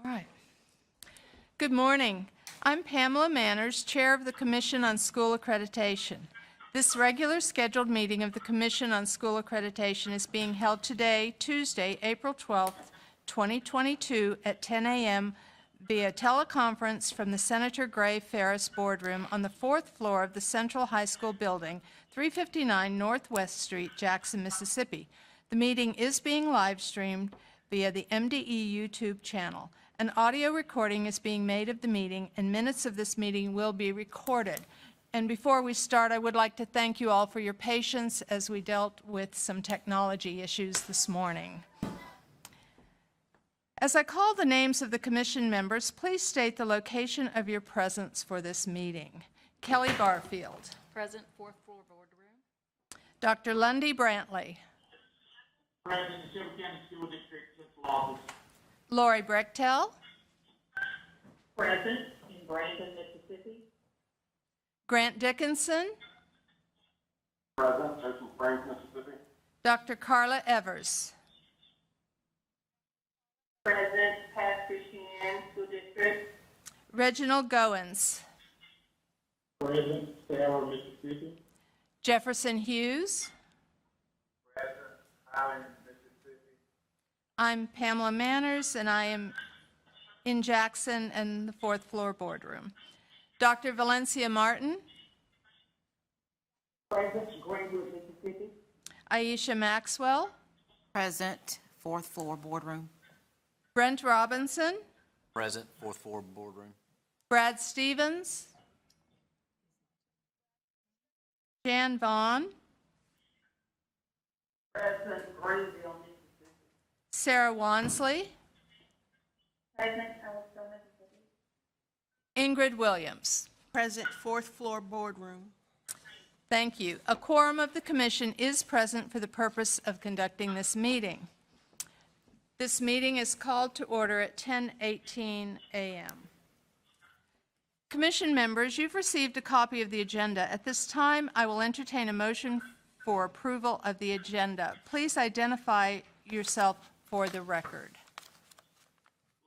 All right. Good morning. I'm Pamela Manners, Chair of the Commission on School Accreditation. This regular scheduled meeting of the Commission on School Accreditation is being held today, Tuesday, April 12th, 2022 at 10 a.m. via teleconference from the Senator Gray Ferris Boardroom on the 4th floor of the Central High School building, 359 Northwest Street, Jackson, Mississippi. The meeting is being live streamed via the MDE YouTube channel. An audio recording is being made of the meeting, and minutes of this meeting will be recorded. And before we start, I would like to thank you all for your patience as we dealt with some technology issues this morning. As I call the names of the commission members, please state the location of your presence for this meeting. Kelly Barfield. Present, 4th floor boardroom. Dr. Lundy Brantley. Present, Shelby County School District Principal Office. Lori Brechtel. Present in Brandon, Mississippi. Grant Dickinson. Present, Ocean Springs, Mississippi. Dr. Carla Evers. Present, Pastor Sheehan, School District. Reginald Goins. Present, Sarah, Mississippi. Jefferson Hughes. Present, Highland, Mississippi. I'm Pamela Manners, and I am in Jackson and the 4th floor boardroom. Dr. Valencia Martin. Present, Greenwood, Mississippi. Aisha Maxwell. Present, 4th floor boardroom. Brent Robinson. Present, 4th floor boardroom. Brad Stevens. Jan Vaughn. Present, Greenville, Mississippi. Sarah Wansley. Present, Ellisville, Mississippi. Ingrid Williams. Present, 4th floor boardroom. Thank you. A quorum of the commission is present for the purpose of conducting this meeting. This meeting is called to order at 10:18 a.m. Commission members, you've received a copy of the agenda. At this time, I will entertain a motion for approval of the agenda. Please identify yourself for the record.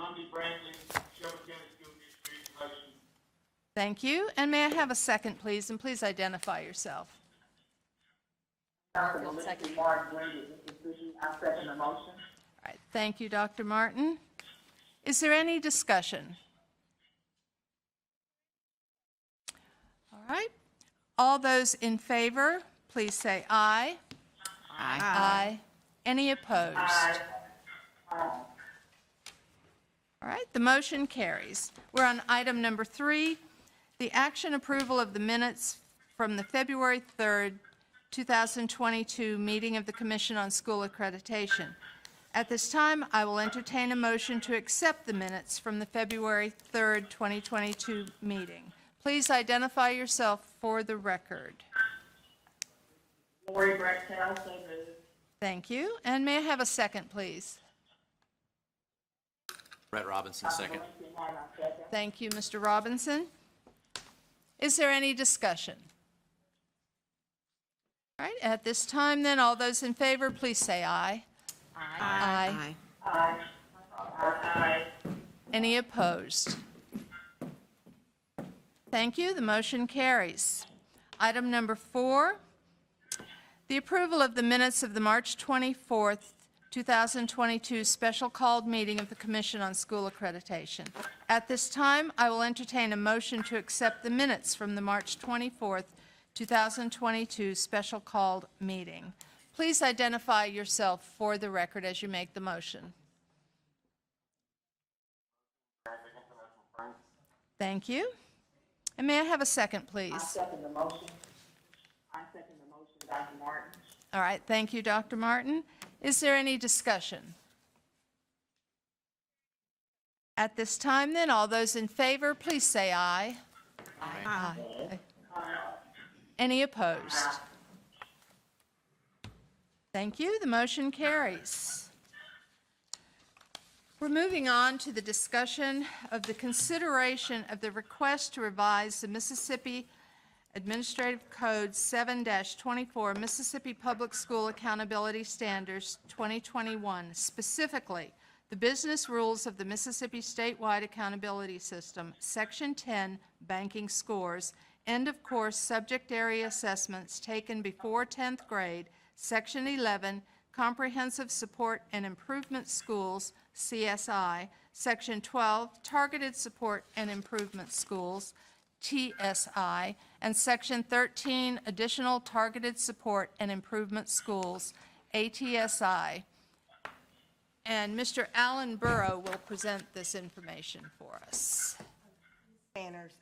Lundy Brantley, Shelby County School District, motion. Thank you. And may I have a second, please? And please identify yourself. Dr. Melissa Martin, Greenwood, Mississippi. I second the motion. All right. Thank you, Dr. Martin. Is there any discussion? All right. All those in favor, please say aye. Aye. Aye. Any opposed? Aye. All right, the motion carries. We're on item number 3, the action approval of the minutes from the February 3rd, 2022 meeting of the Commission on School Accreditation. At this time, I will entertain a motion to accept the minutes from the February 3rd, 2022 meeting. Please identify yourself for the record. Lori Brechtel, so moved. Thank you. And may I have a second, please? Brett Robinson, second. Melissa Martin, I second. Thank you, Mr. Robinson. Is there any discussion? All right, at this time, then, all those in favor, please say aye. Aye. Aye. Aye. Any opposed? Thank you. The motion carries. Item number 4, the approval of the minutes of the March 24th, 2022 special called meeting of the Commission on School Accreditation. At this time, I will entertain a motion to accept the minutes from the March 24th, 2022 special called meeting. Please identify yourself for the record as you make the motion. Thank you. And may I have a second, I please? second the motion. I second the motion, Dr. Martin. All right, thank you, Dr. Martin. Is there any discussion? At this time, then, all those in favor, please say aye. Aye. Any opposed? Thank you. The motion carries. We're moving on to the discussion of the consideration of the request to revise the Mississippi Administrative Code 7-24, Mississippi Public School Accountability Standards 2021, specifically the business rules of the Mississippi Statewide Accountability System, Section 10, Banking Scores, end of course subject area assessments taken before 10th grade, Section 11, Comprehensive Support and Improvement Schools, CSI, Section 12, Targeted Support and Improvement Schools, TSI, and Section 13, Additional Targeted Support and Improvement Schools, ATSI. And Mr. Alan Burrow will present this information for us. Manners,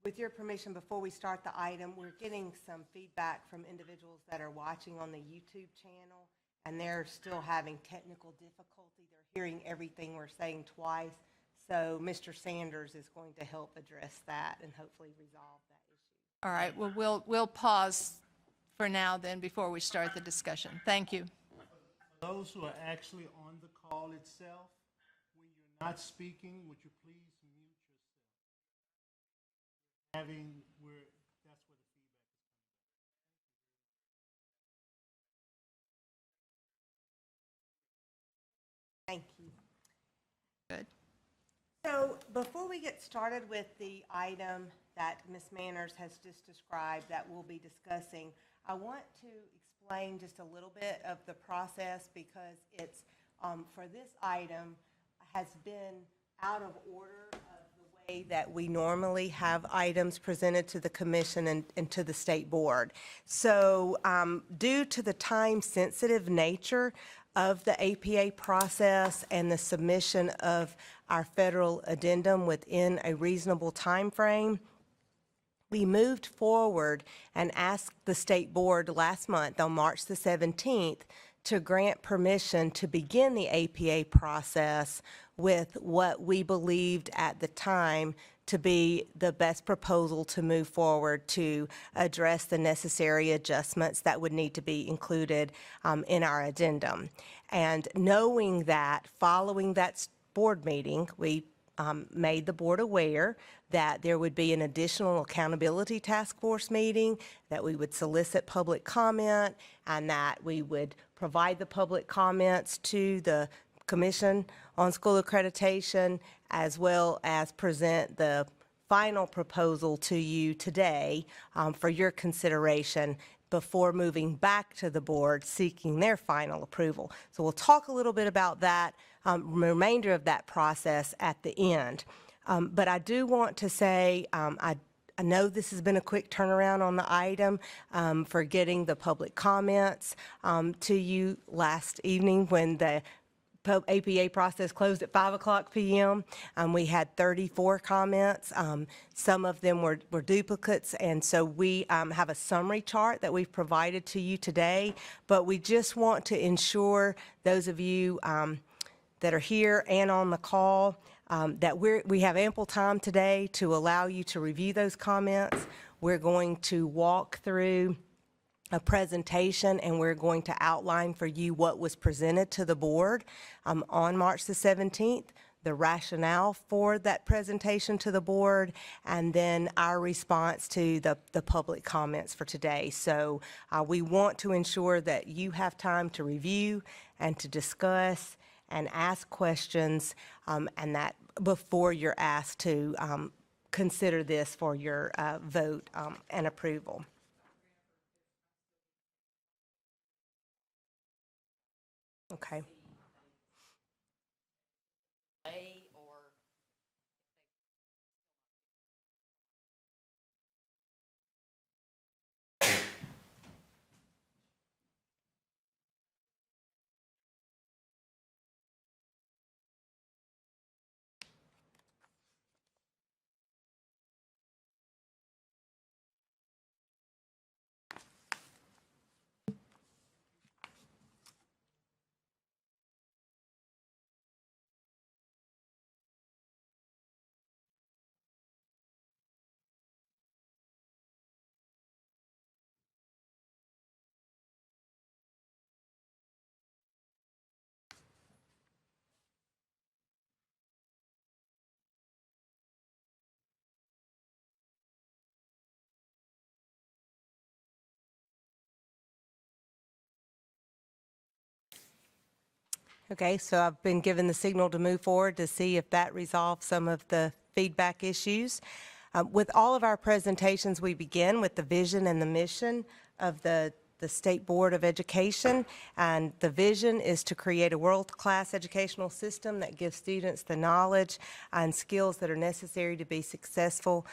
with your permission, before we start the item, we're getting some feedback from individuals that are watching on the YouTube channel, and they're still having technical difficulty. They're hearing everything we're saying twice. So Mr. Sanders is going to help address that and hopefully resolve that issue. All right, well, we'll pause for now then before we start the discussion. Thank you. Those who are actually on the call itself, when you're not speaking, would you please mute yourself? That's where the feedback is Thank you. Good. So before we get started with the item that Ms. Manners has just described that we'll be discussing, I want to explain just a little bit of the process because it's, for this item, has been out of order of the way that we normally have items presented to the commission and to the state board. So due to the time-sensitive nature of the APA process and the submission of our federal addendum within a reasonable time frame, we moved forward and asked the state board last month on March the 17th to grant permission to begin the APA process with what we believed at the time to be the best proposal to move forward to address the necessary adjustments that would need to be included in our addendum. And knowing that, following that board meeting, we made the board aware that there would be an additional accountability task force meeting, that we would solicit public comment, and that we would provide the public comments to the Commission on School Accreditation, as well as present the final proposal to you today for your consideration before moving back to the board seeking their final approval. So we'll talk a little bit about that, remainder of that process at the end. But I do want to say, I know this has been a quick turnaround on the item for getting the public comments to you last evening when the APA process closed at 5:00 p.m. We had 34 comments. Some of them were duplicates, and so we have a summary chart that we've provided to you today, but we just want to ensure those of you that are here and on the call that we have ample time today to allow you to review those comments. We're going to walk through a presentation, and we're going to outline for you what was presented to the board on March the 17th, the rationale for that presentation to the board, and then our response to the public comments for today. So we want to ensure that you have time to review and to discuss and ask questions, and that before you're asked to consider this for your vote and approval. Okay. Okay, so I've been given the signal to move forward to see if that resolves some of the feedback issues. With all of our presentations, we begin with the vision and the mission of the State Board of Education, and the vision is to create a world-class educational system that gives students the knowledge and skills that are necessary to be successful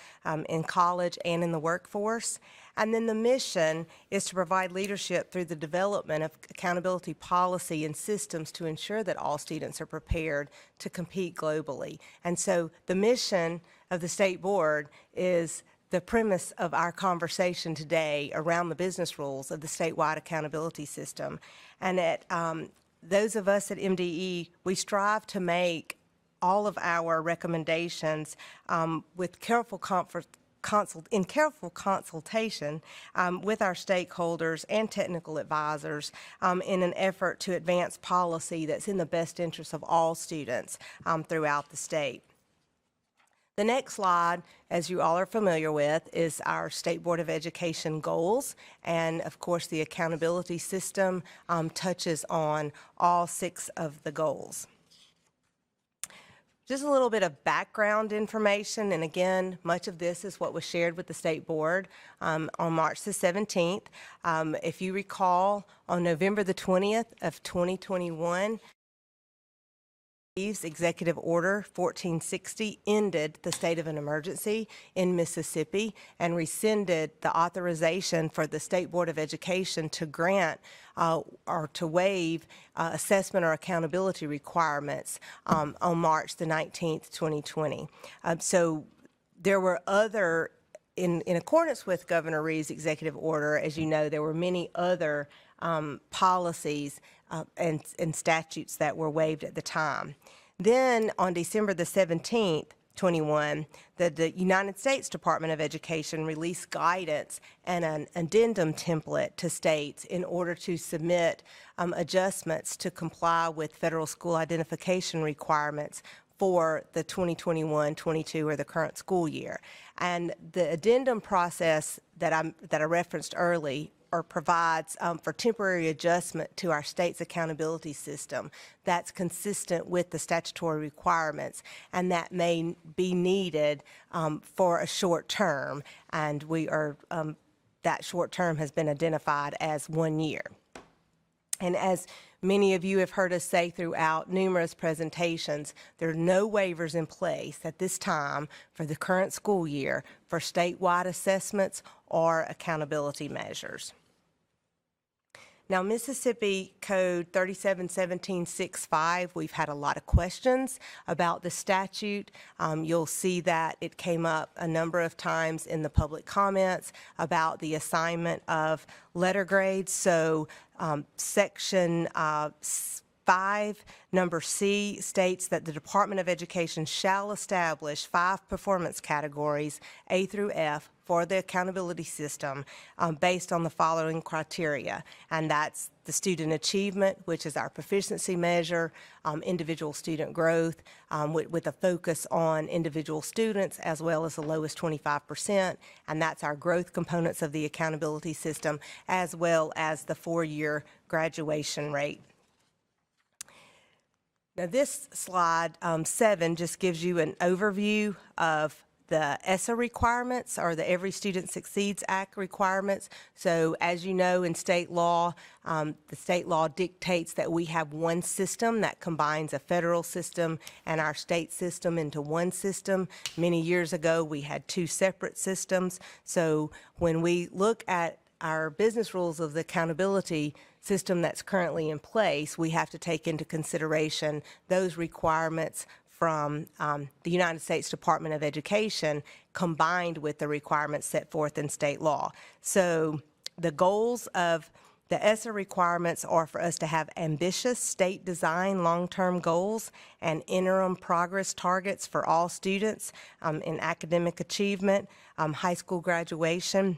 in college and in the workforce. And then the mission is to provide leadership through the development of accountability policy and systems to ensure that all students are prepared to compete globally. And so the mission of the State Board is the premise of our conversation today around the business rules of the statewide accountability system. And at those of us at MDE, we strive to make all of our recommendations with careful consultation with our stakeholders and technical advisors in an effort to advance policy that's in the best interest of all students throughout the state. The next slide, as you all are familiar with, is our State Board of Education goals. And of course, the accountability system touches on all 6 of the goals. Just a little bit of background information, and again, much of this is what was shared with the State Board on March the 17th. If you recall, on November the 20th of 2021, Executive Order 1460 ended the state of an emergency in Mississippi and rescinded the authorization for the State Board of Education to grant or to waive assessment or accountability requirements on March the 19th, 2020. So there were other, in accordance with Governor Reeves' executive order, as you know, there were many other policies and statutes that were waived at the time. Then on December the 17th, 21, the United States Department of Education released guidance and an addendum template to states in order to submit adjustments to comply with federal school identification requirements for the 2021-22 or the current school year. And the addendum process that I referenced early provides for temporary adjustment to our state's accountability system that's consistent with the statutory requirements, and that may be needed for a short term, and we are that short term has been identified as 1 year. And as many of you have heard us say throughout numerous presentations, there are no waivers in place at this time for the current school year for statewide assessments or accountability measures. Now, Mississippi Code 371765, we've had a lot of questions about the statute. You'll see that it came up a number of times in the public comments about the assignment of letter grades. So Section 5, number C, states that the Department of Education shall establish 5 performance categories, A through F, for the accountability system based on the following criteria. And that's the student achievement, which is our proficiency measure, individual student growth, with a focus on individual students as well as the lowest 25%. And that's our growth components of the accountability system, as well as the 4-year graduation rate. Now this slide 7 just gives you an overview of the Essa requirements, or the Every Student Succeeds Act requirements. So as you know, in state law, the state law dictates that we have one system that combines a federal system and our state system into one system. Many years ago, we had 2 separate systems. So when we look at our business rules of the accountability system that's currently in place, we have to take into consideration those requirements from the United States Department of Education combined with the requirements set forth in state law. So the goals of the Essa requirements are for us to have ambitious state design long-term goals and interim progress targets for all students in academic achievement, high school graduation,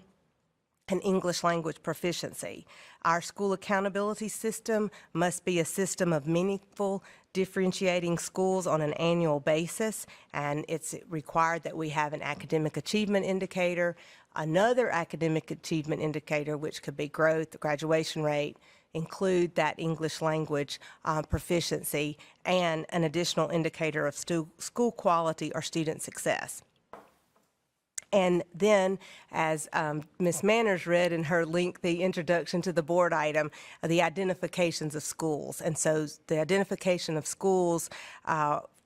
and English language proficiency. Our school accountability system must be a system of meaningful differentiating schools on an annual basis, and it's required that we have an academic achievement indicator, another academic achievement indicator, which could be growth, graduation rate, include that English language proficiency and an additional indicator of school quality or student success. And then, as Ms. Manners read in her lengthy introduction to the board item, the identifications of schools. And so the identification of schools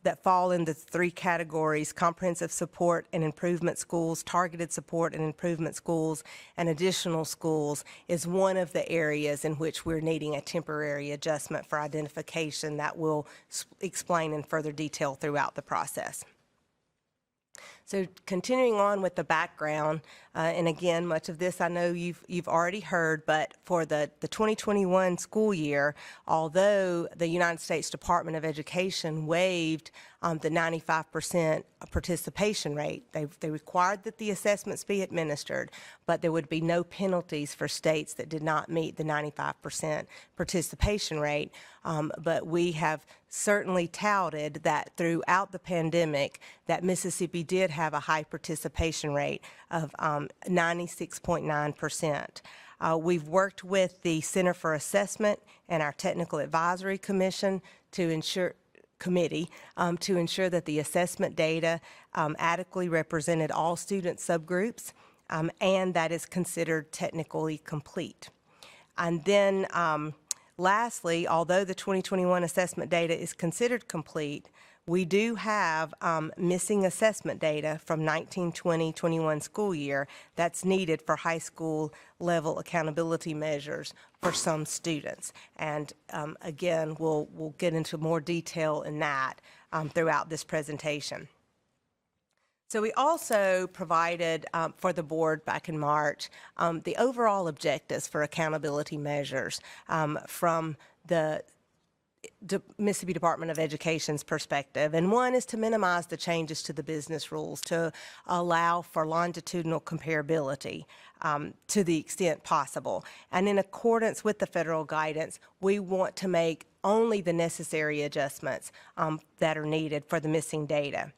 that fall in the three categories: comprehensive support and improvement schools, targeted support and improvement schools, and additional schools, is one of the areas in which we're needing a temporary adjustment for identification that we'll explain in further detail throughout the process. So continuing on with the background, and again, much of this I know you've already heard, but for the 2021 school year, although the United States Department of Education waived the 95% participation rate, they required that the assessments be administered, but there would be no penalties for states that did not meet the 95% participation rate. But we have certainly touted that throughout the pandemic that Mississippi did have a high participation rate of 96.9%. We've worked with the Center for Assessment and our Technical Advisory Commission to ensure that the assessment data adequately represented all student subgroups and that is considered technically complete. And then lastly, although the 2021 assessment data is considered complete, we do have missing assessment data from 1920-21 school year that's needed for high school level accountability measures for some students. And again, we'll get into more detail in that throughout this presentation. So we also provided for the board back in March the overall objectives for accountability measures from the Mississippi Department of Education's perspective. And one is to minimize the changes to the business rules to allow for longitudinal comparability to the extent possible. And in accordance with the federal guidance, we want to make only the necessary adjustments that are needed for the missing data.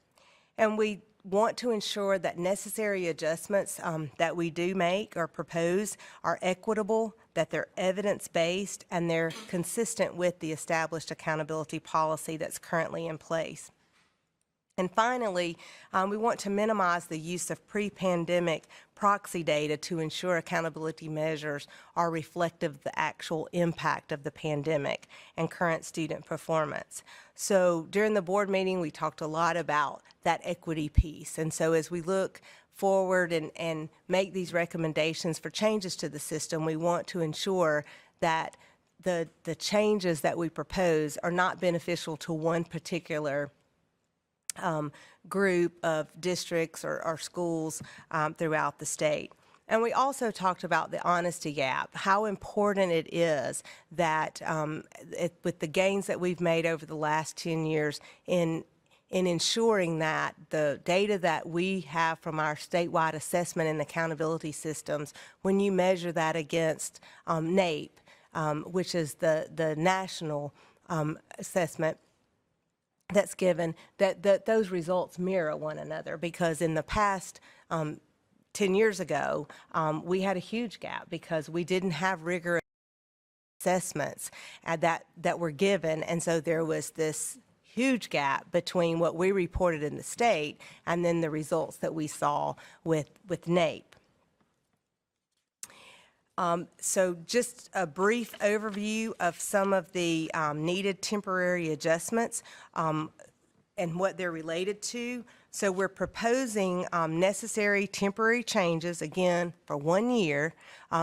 And we want to ensure that necessary adjustments that we do make or propose are equitable, that they're evidence-based, and they're consistent with the established accountability policy that's currently in place. And finally, we want to minimize the use of pre-pandemic proxy data to ensure accountability measures are reflective of the actual impact of the pandemic and current student performance. So during the board meeting, we talked a lot about that equity piece. And so as we look forward and make these recommendations for changes to the system, we want to ensure that the changes that we propose are not beneficial to one particular group of districts or schools throughout the state. And we also talked about the honesty gap, how important it is that with the gains that we've made over the last 10 years in ensuring that the data that we have from our statewide assessment and accountability systems, when you measure that against NAEP, which is the national assessment that's given, that those results mirror one another, because in the past 10 years ago, we had a huge gap because we didn't have rigorous assessments that were given, and so there was this huge gap between what we reported in the state and then the results that we saw with NAEP. So just a brief overview of some of the needed temporary adjustments and what they're related to. So we're proposing necessary temporary changes, again, for 1 year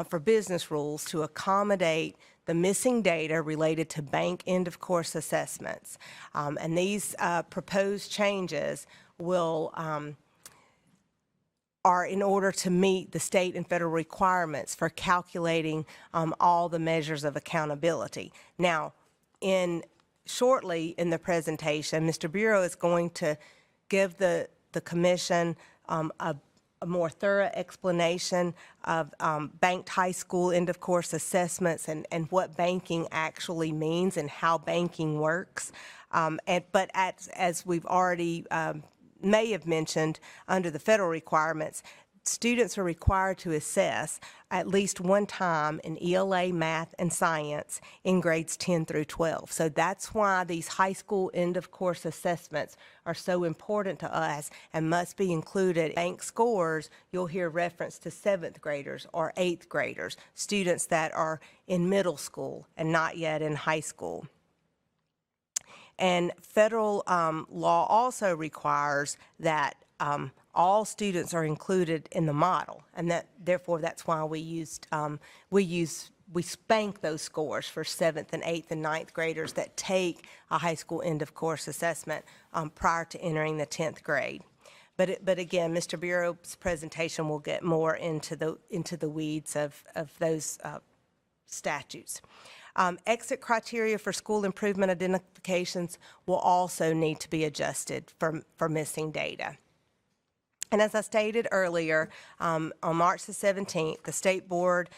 for business rules to accommodate the missing data related to bank end-of-course assessments. And these proposed changes will are in order to meet the state and federal requirements for calculating all the measures of accountability. Now, shortly in the presentation, Mr. Bureau is going to give the commission a more thorough explanation of banked high school end-of-course assessments and what banking actually means and how banking works. But as we've already may have mentioned, under the federal requirements, students are required to assess at least one time in ELA, math, and science in grades 10 through 12. So that's why these high school end-of-course assessments are so important to us and must be included. Bank scores, you'll hear reference to 7th graders or 8th graders, students that are in middle school and not yet in high school. And federal law also requires that all students are included in the model, and that therefore that's why we spank those scores for 7th and 8th and 9th graders that take a high school end of course assessment prior to entering the 10th grade. But again, Mr. Bureau's presentation will get more into the weeds of those statutes. Exit criteria for school improvement identifications will also need to be adjusted for missing data. And as I stated earlier, on March the 17th, the State Board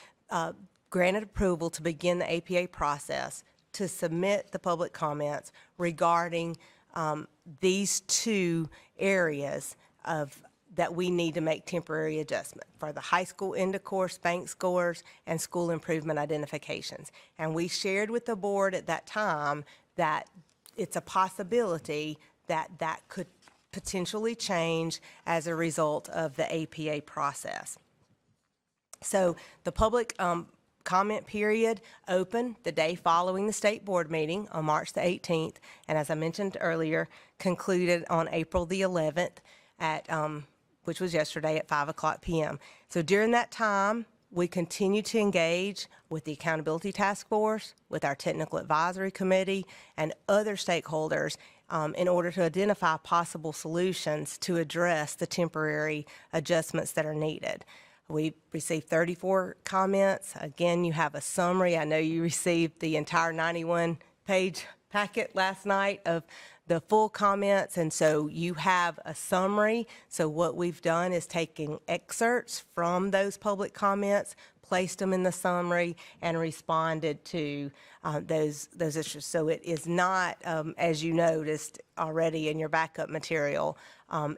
granted approval to begin the APA process to submit the public comments regarding these two areas that we need to make temporary adjustment for the high school end of course bank scores and school improvement identifications. And we shared with the board at that time that it's a possibility that that could potentially change as a result of the APA process. So the public comment period opened the day following the state board meeting on March the 18th, and as I mentioned earlier, concluded on April the 11th at which was yesterday at 5:00 p.m. So during that time, we continue to engage with the Accountability Task Force, with our Technical Advisory Committee, and other stakeholders in order to identify possible solutions to address the temporary adjustments that are needed. We received 34 comments. Again, you have a summary. I know you received the entire 91-page packet last night of the full comments, and so you have a summary. So what we've done is taken excerpts from those public comments, placed them in the summary, and responded to those issues. So it is not, as you noticed already in your backup material,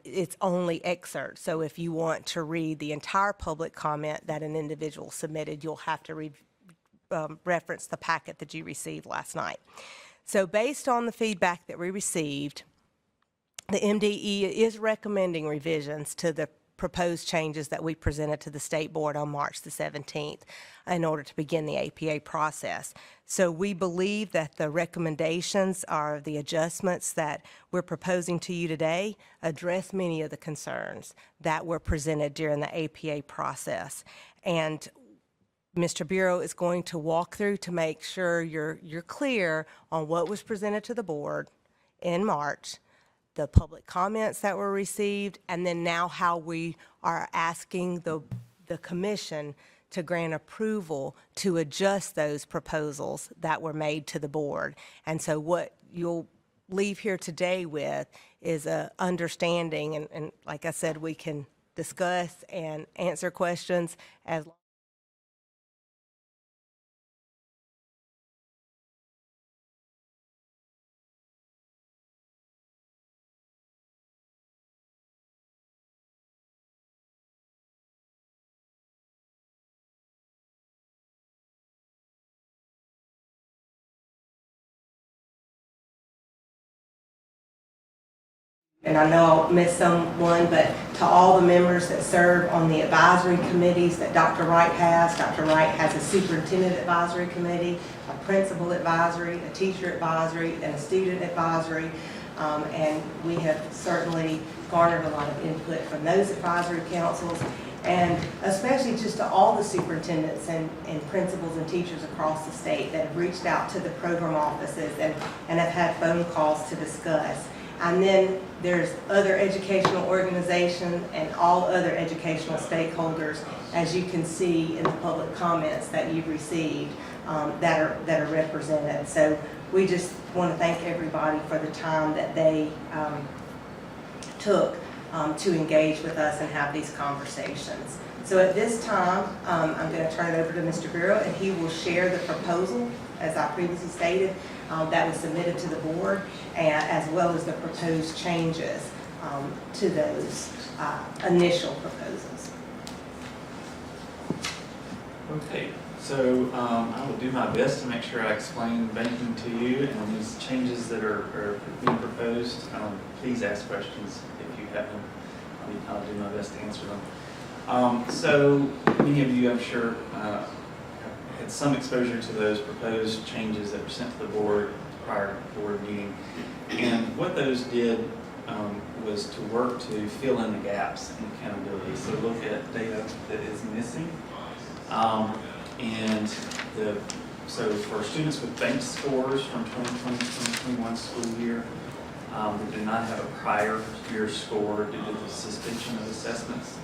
it's only excerpts. So if you want to read the entire public comment that an individual submitted, you'll have to reference the packet that you received last night. So based on the feedback that we received, the MDE is recommending revisions to the proposed changes that we presented to the State Board on March the 17th in order to begin the APA process. So we believe that the recommendations are the adjustments that we're proposing to you today address many of the concerns that were presented during the APA process. And Mr. Bureau is going to walk through to make sure you're clear on what was presented to the board in March, the public comments that were received, and then now how we are asking the commission to grant approval to adjust those proposals that were made to the board. And so what you'll leave here today with is a understanding, and like I said, we can discuss and answer questions as long. And I know I'll miss someone, but to all the members that serve on the advisory committees that Dr. Wright has a superintendent advisory committee, a principal advisory, a teacher advisory, and a student advisory. And we have certainly garnered a lot of input from those advisory councils, and especially just to all the superintendents and principals and teachers across the state that have reached out to the program offices and have had phone calls to discuss. And then there's other educational organizations and all other educational stakeholders, as you can see in the public comments that you've received, that are represented. So we just want to thank everybody for the time that they took to engage with us and have these conversations. So at this time, I'm going to turn it over to Mr. Bureau, and he will share the proposal, as I previously stated, that was submitted to the board, as well as the proposed changes to those initial proposals. Okay, so I will do my best to make sure I explain banking to you and these changes that are being proposed. Please ask questions if you have them. I'll do my best to answer them. So many of you, I'm sure, had some exposure to those proposed changes that were sent to the board prior to the board meeting. And what those did was to work to fill in the gaps in accountability. So look at data that is missing. So for students with bank scores from 2020-2021 school year that did not have a prior year score due to the suspension of assessments,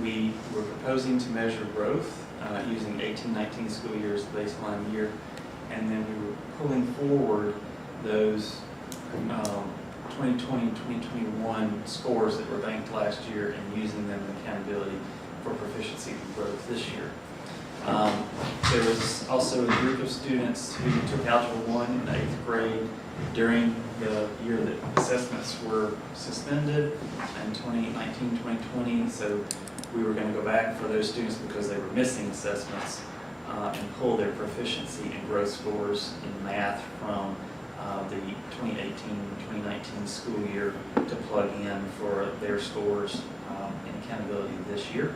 we were proposing to measure growth using 18-19 school year as the baseline year, and then we were pulling forward those 2020-2021 scores that were banked last year and using them in accountability for proficiency and growth this year. There was also a group of students who took Algebra 1 in the 8th grade during the year that assessments were suspended in 2019-2020. So we were going to go back for those students because they were missing assessments and pull their proficiency and growth scores in math from the 2018-2019 school year to plug in for their scores in accountability this year.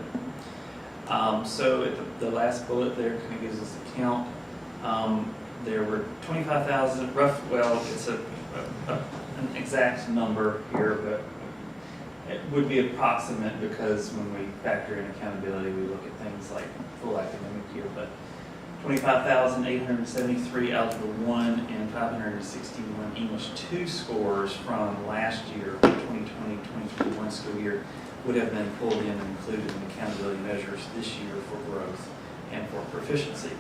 So at the last bullet there kind of gives us a count. There were 25,000 well, it's an exact number here, but it would be approximate because when we factor in accountability, we look at things like full academic year, but 25,873 Algebra 1 and 561 English 2 scores from last year, 2020-2021 school year, would have been pulled in and included in accountability measures this year for growth and for proficiency.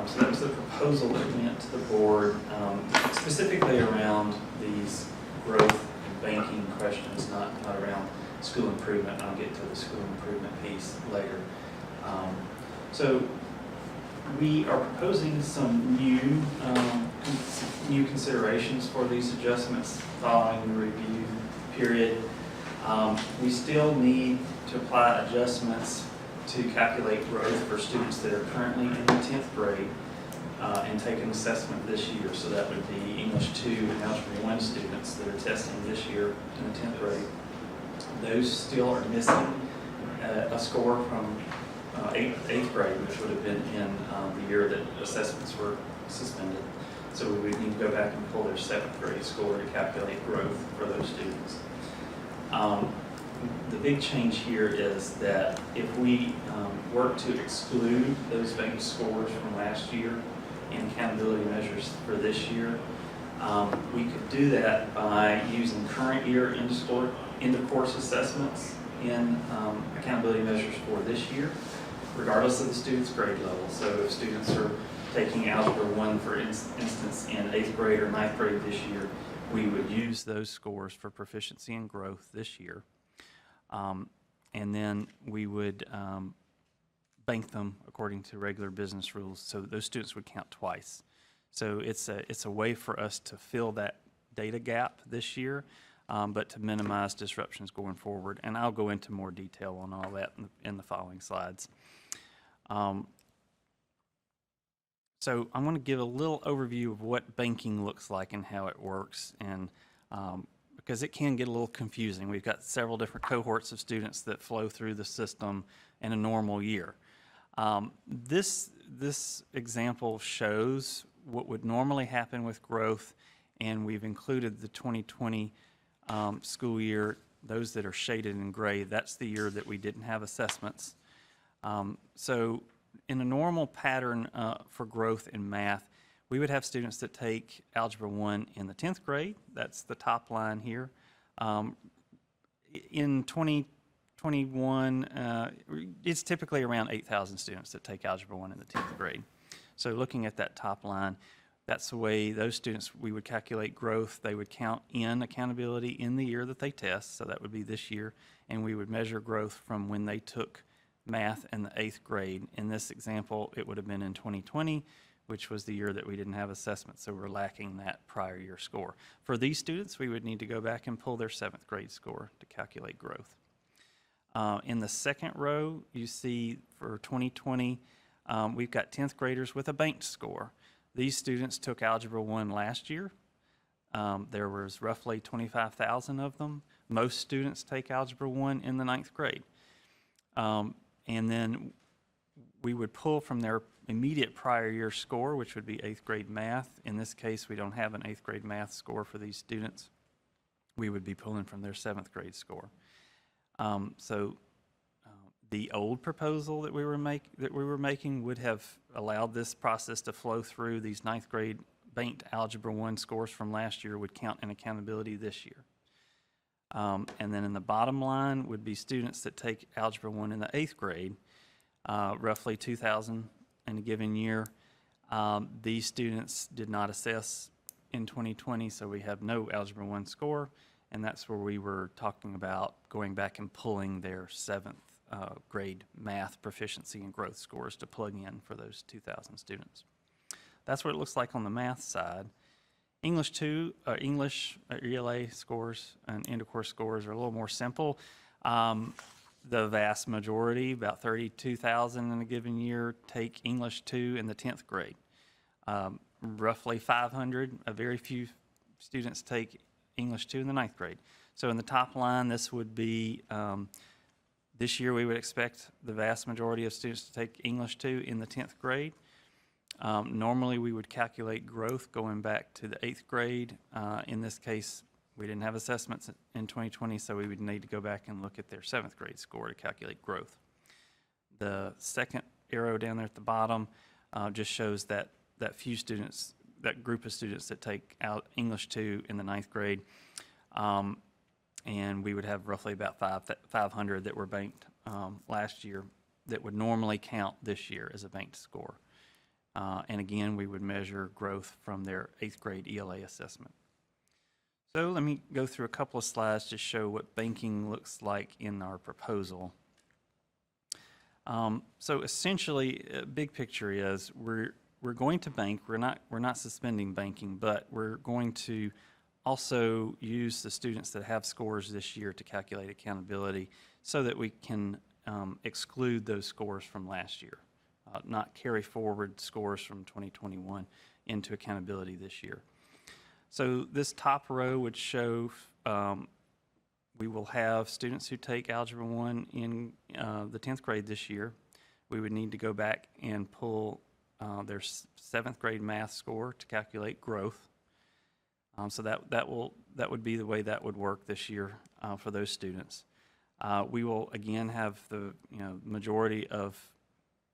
So that was the proposal that went to the board, specifically around these growth and banking questions, not around school improvement. I'll get to the school improvement piece later. So we are proposing some new considerations for these adjustments following the review period. We still need to apply adjustments to calculate growth for students that are currently in the 10th grade and take an assessment this year. So that would be English 2 and Algebra 1 students that are testing this year in the 10th grade. Those still are missing a score from 8th grade, which would have been in the year that assessments were suspended. So we would need to go back and pull their 7th grade score to calculate growth for those students. The big change here is that if we work to exclude those bank scores from last year in accountability measures for this year, we could do that by using current year end-of-course assessments in accountability measures for this year, regardless of the student's grade level. So if students are taking Algebra 1, for instance, in 8th grade or 9th grade this year, we would use those scores for proficiency and growth this year. And then we would bank them according to regular business rules, so those students would count twice. So it's a way for us to fill that data gap this year, but to minimize disruptions going forward. And I'll go into more detail on all that in the following slides. So I'm going to give a little overview of what banking looks like and how it works, and because it can get a little confusing. We've got several different cohorts of students that flow through the system in a normal year. This example shows what would normally happen with growth, and we've included the 2020 school year, those that are shaded in gray. That's the year that we didn't have assessments. So in a normal pattern for growth in math, we would have students that take Algebra 1 in the 10th grade. That's the top line here. In 2021, it's typically around 8,000 students that take Algebra 1 in the 10th grade. So looking at that top line, that's the way those students, we would calculate growth. They would count in accountability in the year that they test, so that would be this year, and we would measure growth from when they took math in the 8th grade. In this example, it would have been in 2020, which was the year that we didn't have assessment, so we're lacking that prior year score. For these students, we would need to go back and pull their 7th grade score to calculate growth. In the second row, you see for 2020, we've got 10th graders with a banked score. These students took Algebra 1 last year. There was roughly 25,000 of them. Most students take Algebra 1 in the 9th grade. And then we would pull from their immediate prior year score, which would be 8th grade math. In this case, we don't have an 8th grade math score for these students. We would be pulling from their 7th grade score. The old proposal that we were making would have allowed this process to flow through. These 9th grade banked Algebra 1 scores from last year would count in accountability this year. And then in the bottom line would be students that take Algebra 1 in the 8th grade, roughly 2,000 in a given year. These students did not assess in 2020, so we have no Algebra 1 score, and that's where we were talking about going back and pulling their 7th grade math proficiency and growth scores to plug in for those 2,000 students. That's what it looks like on the math side. English ELA scores and end-of-course scores are a little more simple. The vast majority, about 32,000 in a given year, take English 2 in the 10th grade. Roughly 500, a very few students take English 2 in the 9th grade. So in the top line, this would be, this year we would expect the vast majority of students to take English 2 in the 10th grade. Normally we would calculate growth going back to the 8th grade. In this case, we didn't have assessments in 2020, so we would need to go back and look at their 7th grade score to calculate growth. The second arrow down there at the bottom just shows that few students, that group of students that take out English 2 in the 9th grade. And we would have roughly about 500 that were banked last year that would normally count this year as a banked score. And again, we would measure growth from their 8th grade ELA assessment. So let me go through a couple of slides to show what banking looks like in our proposal. So essentially, big picture is we're going to bank. We're not suspending banking, but we're going to also use the students that have scores this year to calculate accountability so that we can exclude those scores from last year, not carry forward scores from 2021 into accountability this year. So this top row would show we will have students who take Algebra 1 in the 10th grade this year. We would need to go back and pull their 7th grade math score to calculate growth. So that would be the way that would work this year for those students. We will again have the majority of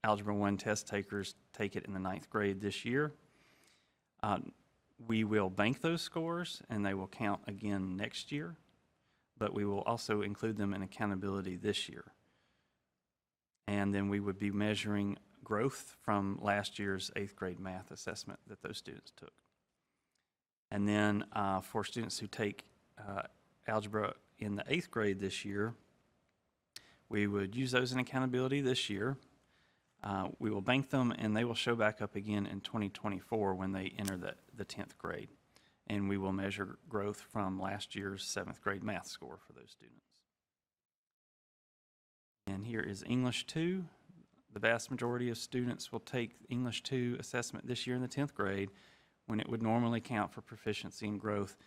Algebra 1 test takers take it in the 9th grade this year. We will bank those scores and they will count again next year, but we will also include them in accountability this year. And then we would be measuring growth from last year's 8th grade math assessment that those students took. And then for students who take algebra in the 8th grade this year, we would use those in accountability this year. We will bank them and they will show back up again in 2024 when they enter the 10th grade. And we will measure growth from last year's 7th grade math score for those students. And here is English 2. The vast majority of students will take English 2 assessment this year in the 10th grade when it would normally count for proficiency and growth.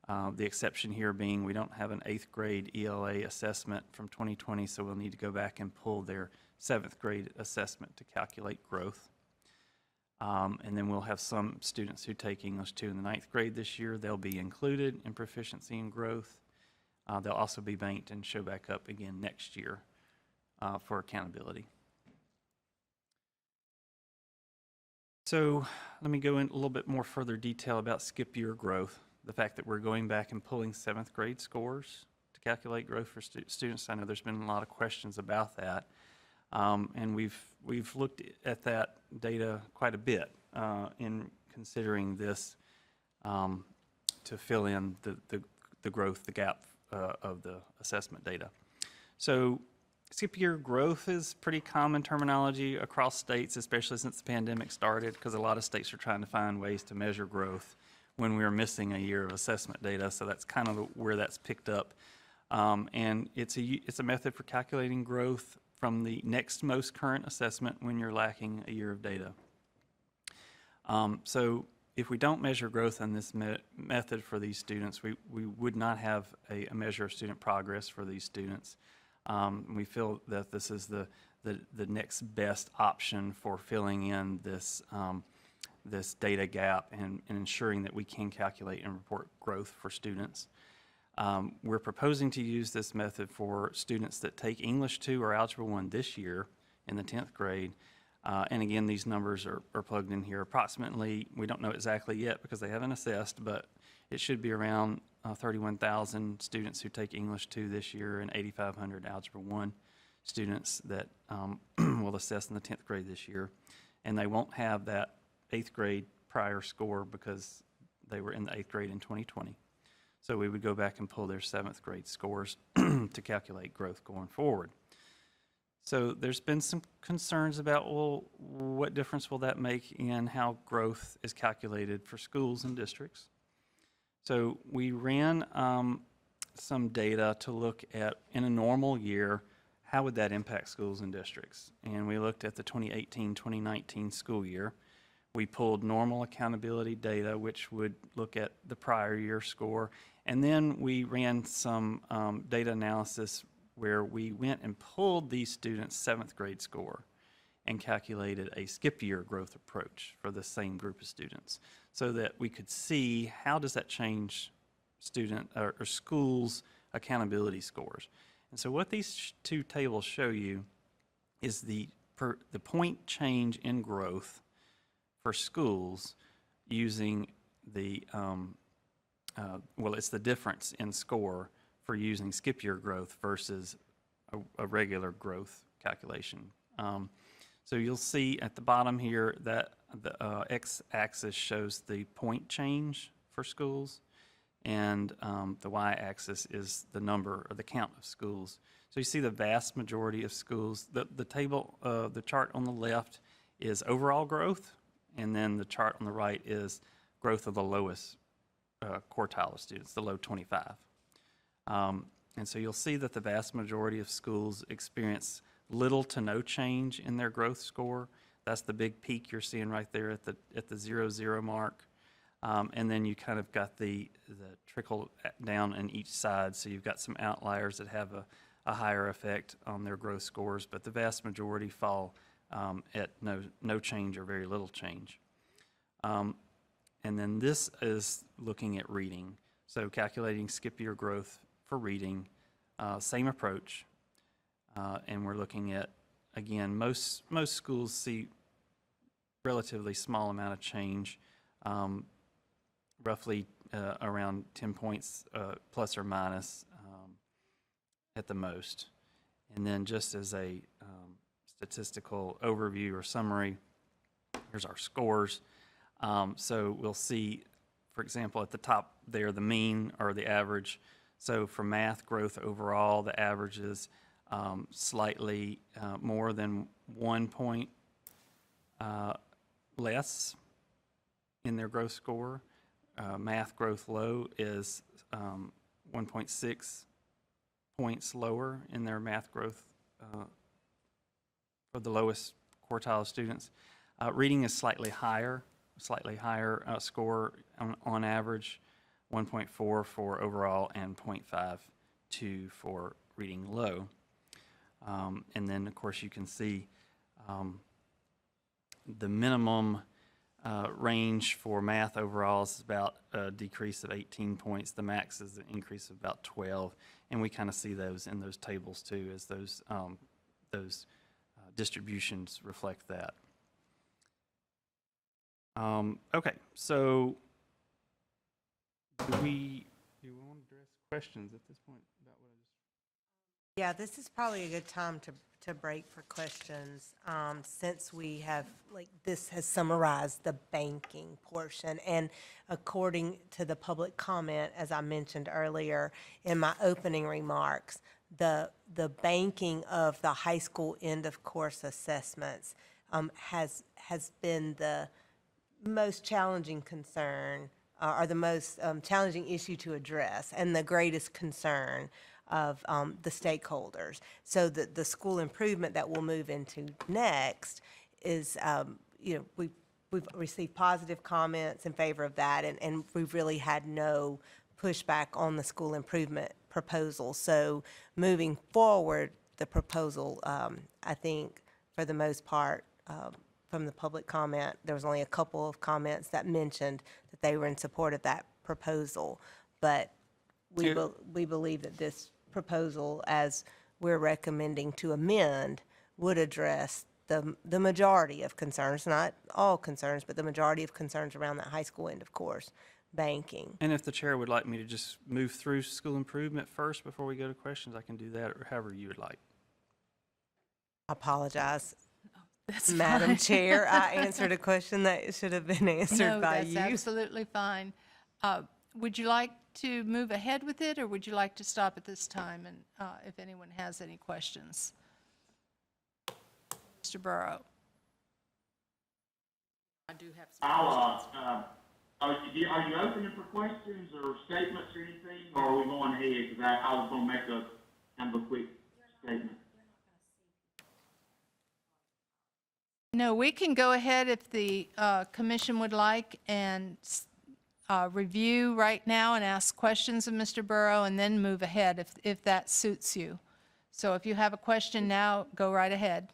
The exception here being we don't have an 8th grade ELA assessment from 2020, so we'll need to go back and pull their 7th grade assessment to calculate growth. And then we'll have some students who take English 2 in the 9th grade this year. They'll be included in proficiency and growth. They'll also be banked and show back up again next year for accountability. So let me go in a little bit more further detail about skip year growth. The fact that we're going back and pulling 7th grade scores to calculate growth for students. I know there's been a lot of questions about that. And we've looked at that data quite a bit in considering this to fill in the growth, the gap of the assessment data. So skip year growth is pretty common terminology across states, especially since the pandemic started, because a lot of states are trying to find ways to measure growth when we are missing a year of assessment data. So that's kind of where that's picked up. And it's a method for calculating growth from the next most current assessment when you're lacking a year of data. So if we don't measure growth in this method for these students, we would not have a measure of student progress for these students. We feel that this is the next best option for filling in this, this data gap and ensuring that we can calculate and report growth for students. We're proposing to use this method for students that take English 2 or Algebra 1 this year in the 10th grade. And again, these numbers are plugged in here. Approximately, we don't know exactly yet because they haven't assessed, but it should be around 31,000 students who take English 2 this year and 8,500 Algebra 1 students that will assess in the 10th grade this year. And they won't have that 8th grade prior score because they were in the 8th grade in 2020. So we would go back and pull their 7th grade scores to calculate growth going forward. So there's been some concerns about, well, what difference will that make in how growth is calculated for schools and districts? So we ran some data to look at, in a normal year, how would that impact schools and districts? And we looked at the 2018-2019 school year. We pulled normal accountability data, which would look at the prior year score. And then we ran some data analysis where we went and pulled these students' 7th grade score and calculated a skip year growth approach for the same group of students so that we could see how does that change student or schools' accountability scores. And so what these two tables show you is the point change in growth for schools using the, well, it's the difference in score for using skip year growth versus a regular growth calculation. So you'll see at the bottom here that the x-axis shows the point change for schools, and the y-axis is the number or the count of schools. So you see the vast majority of schools. The table, the chart on the left is overall growth, and then the chart on the right is growth of the lowest quartile of students, the low 25. And so you'll see that the vast majority of schools experience little to no change in their growth score. That's the big peak you're seeing right there at the 0-0 mark. And then you kind of got the trickle down in each side. So you've got some outliers that have a higher effect on their growth scores, but the vast majority fall at no change or very little change. And then this is looking at reading. So calculating skip year growth for reading, same approach. And we're looking at, again, most schools see relatively small amount of change, roughly around 10 points plus or minus at the most. And then just as a statistical overview or summary, here's our scores. So we'll see, for example, at the top there, the mean or the average. So for math growth overall, the average is slightly more than 1 point less in their growth score. Math growth low is 1.6 points lower in their math growth for the lowest quartile students. Reading is slightly higher score on average, 1.4 for overall and 0.52 for reading low. And then, of course, you can see the minimum range for math overall is about a decrease of 18 points. The max is an increase of about 12. And we kind of see those in those tables, too, as those distributions reflect that. Okay, so do we want to address questions at this point about what I just... Yeah, this is probably a good time to break for questions, since we have, this has summarized the banking portion. And according to the public comment, as I mentioned earlier in my opening remarks, the banking of the high school end of course assessments has been the most challenging concern, or the most challenging issue to address, and the greatest concern of the stakeholders. So the school improvement that we'll move into next is, we've received positive comments in favor of that, and we've really had no pushback on the school improvement proposal. So moving forward, the proposal, I think, for the most part, from the public comment, there was only a couple of comments that mentioned that they were in support of that proposal. But we believe that this proposal, as we're recommending to amend, would address the majority of concerns, not all concerns, but the majority of concerns around that high school end of course, banking. And if the chair would like me to just move through school improvement first before we go to questions, I can do that, or however you would like. I apologize, That's Madam fine. Chair. I answered a question that should have been answered by you. No, that's absolutely fine. Would you like to move ahead with it, or would you like to stop at this time, and if anyone has any questions? Mr. Burrow? I do have some I'll, are you opening for questions or statements or anything, or are we going ahead? Because I was going to make a kind of a quick statement. No, we can go ahead if the commission would like and review right now and ask questions of Mr. Burrow, and then move ahead if that suits you. So if you have a question now, go right ahead.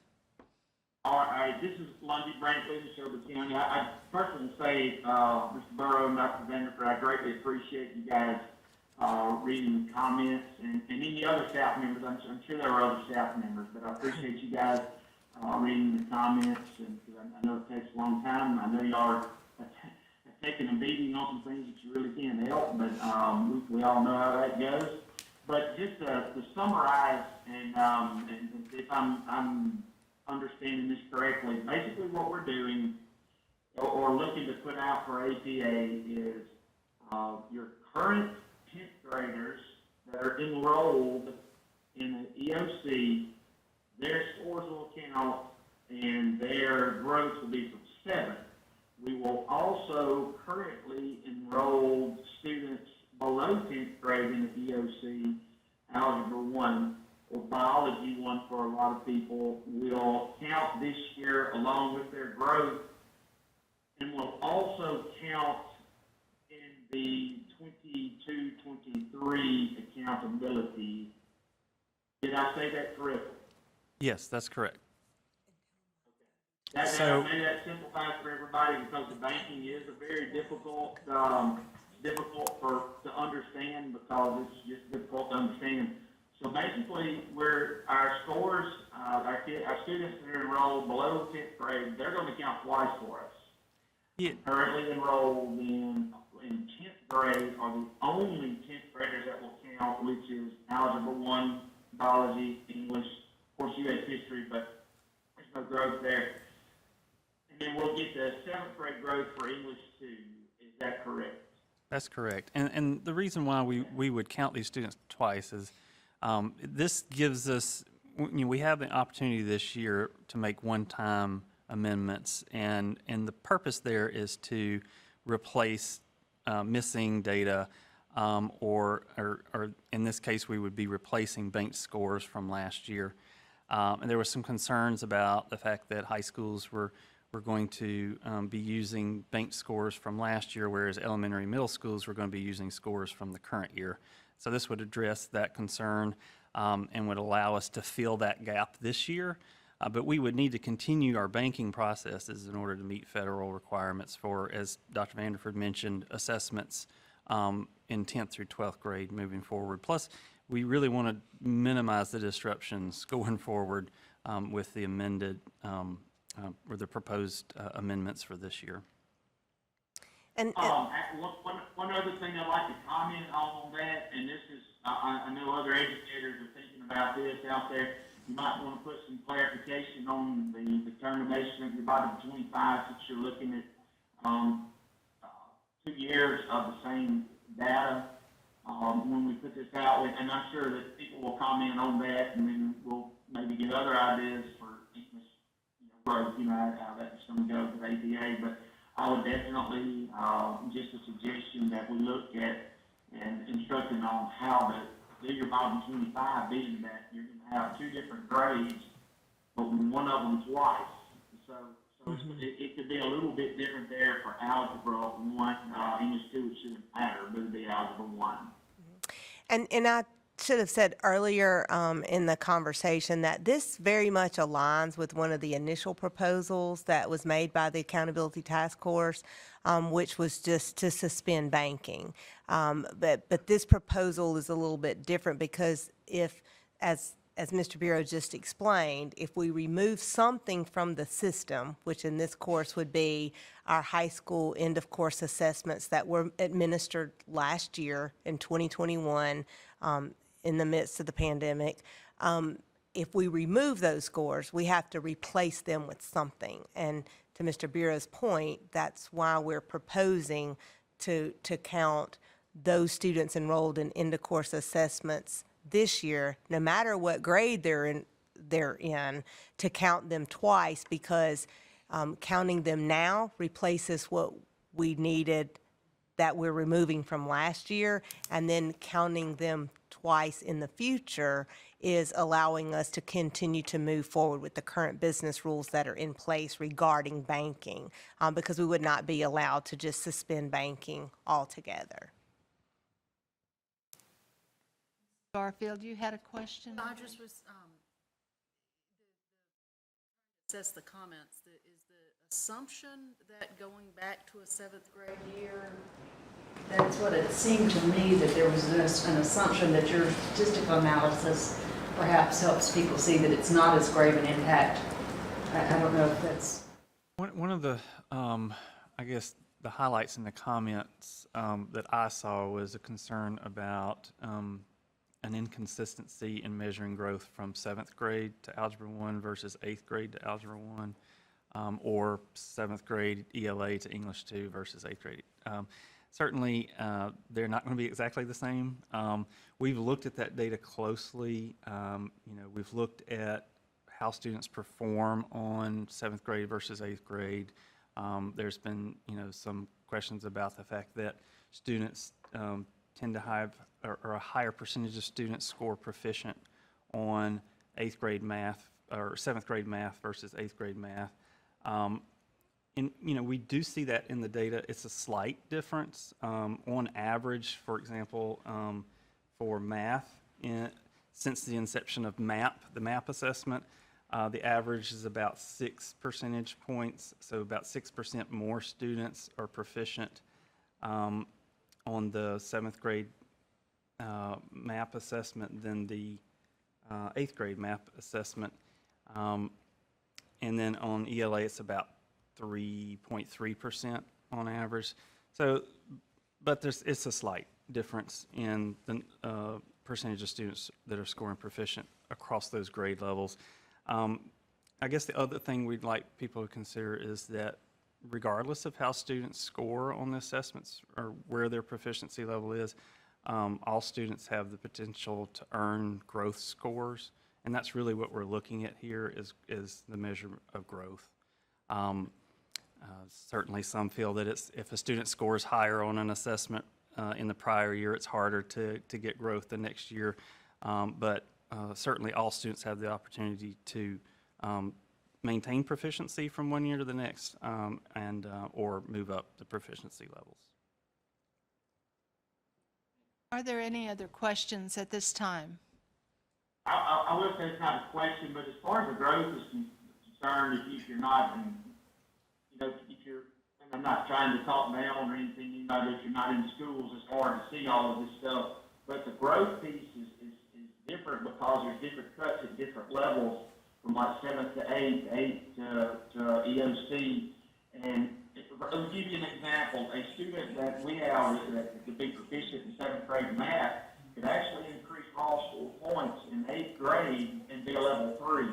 All right, this is Lundy Brantley in Shelby County. I personally say, Mr. Burrow and Dr. Vanderford, I greatly appreciate you guys reading the comments and any other staff members. I'm sure there are other staff members, but I appreciate you guys reading the comments, and because I know it takes a long time, and I know y'all are taking a beating on some things that you really can't help, but we all know how that goes. But just to summarize, and if I'm understanding this correctly, basically what we're doing or looking to put out for APA is your current 10th graders that are enrolled in the EOC, their scores will count and their growth will be from 7. We will also currently enroll students below 10th grade in the EOC, Algebra 1 or Biology 1 for a lot of people, will count this year along with their growth, and will also count in the 22-23 accountability. Did I say that correctly? Yes, that's correct. Maybe that simplifies for everybody, because the banking is a very difficult to understand, because it's just difficult to understand. So basically, our scores, our students that are enrolled below 10th grade, they're going to count twice for us. Yeah. Currently enrolled in 10th grade are the only 10th graders that will count, which is Algebra 1, Biology, English, of course, U.S. history, but there's no growth there. And then we'll get the 7th grade growth for English 2. Is that correct? That's correct. And the reason why we would count these students twice is this gives us, we have the opportunity this year to make one-time amendments, and the purpose there is to replace missing data, or in this case, we would be replacing banked scores from last year. And there were some concerns about the fact that high schools were going to be using banked scores from last year, whereas elementary and middle schools were going to be using scores from the current year. So this would address that concern and would allow us to fill that gap this year. But we would need to continue our banking processes in order to meet federal requirements for, as Dr. Vanderford mentioned, assessments in 10th through 12th grade moving forward. Plus, we really want to minimize the disruptions going forward with the amended or the proposed amendments for this year. And one other thing I'd like to comment on that, and this is, I know other educators are thinking about this out there. You might want to put some clarification on the determination of your bottom 25, since you're looking at 2 years of the same data when we put this out. And I'm sure that people will comment on that, and then we'll maybe get other ideas for growth, how that's going to go with APA. But I would definitely, just a suggestion that we look at and instructing on how do your bottom 25, being that you're going to have two different grades, but one of them twice. So it could be a little bit different there for Algebra 1. English 2, it shouldn't matter, but it'd be Algebra 1. And I should have said earlier in the conversation that this very much aligns with one of the initial proposals that was made by the Accountability Task Force, which was just to suspend banking. But this proposal is a little bit different because if, as Mr. Bureau just explained, if we remove something from the system, which in this course would be our high school end-of-course assessments that were administered last year in 2021 in the midst of the pandemic, if we remove those scores, we have to replace them with something. And to Mr. Bureau's point, that's why we're proposing to count those students enrolled in end-of-course assessments this year, no matter what grade they're in, to count them twice, because counting them now replaces what we needed that we're removing from last year, and then counting them twice in the future is allowing us to continue to move forward with the current business rules that are in place regarding banking, because we would not be allowed to just suspend banking altogether. Garfield, you had a question? I just was, assess the comments. Is the assumption that going back to a 7th grade year, that's what it seemed to me, that there was an assumption that your statistical analysis perhaps helps people see that it's not as grave an impact. I don't know if that's... One of the, I guess, the highlights in the comments that I saw was a concern about an inconsistency in measuring growth from 7th grade to Algebra 1 versus 8th grade to Algebra 1, or 7th grade ELA to English 2 versus 8th grade. Certainly, they're not going to be exactly the same. We've looked at that data closely. We've looked at how students perform on 7th grade versus 8th grade. There's been, some questions about the fact that students tend to have, or a higher percentage of students score proficient on 8th grade math, or 7th grade math versus 8th grade math. And, we do see that in the data. It's a slight difference. On average, for example, for math, since the inception of MAP, the MAP assessment, the average is about 6 percentage points, so about 6% more students are proficient on the 7th grade MAP assessment than the 8th grade MAP assessment. And then on ELA, it's about 3.3% on average. So, but it's a slight difference in the percentage of students that are scoring proficient across those grade levels. I guess the other thing we'd like people to consider is that regardless of how students score on the assessments or where their proficiency level is, all students have the potential to earn growth scores, and that's really what we're looking at here is the measure of growth. Certainly some feel that if a student scores higher on an assessment in the prior year, it's harder to get growth the next year, but certainly all students have the opportunity to maintain proficiency from one year to the next and or move up the proficiency levels. Are there any other questions at this time? I will say it's not a question, but as far as the growth is concerned, if you're not, if you're, and I'm not trying to talk down or anything, if you're not in schools, it's hard to see all of this stuff. But the growth piece is different because there's different cuts at different levels, from like 7th to 8th, 8th to EOC. And I'll give you an example. A student that we have that could be proficient in 7th grade math could actually increase raw school points in 8th grade and be a level 3.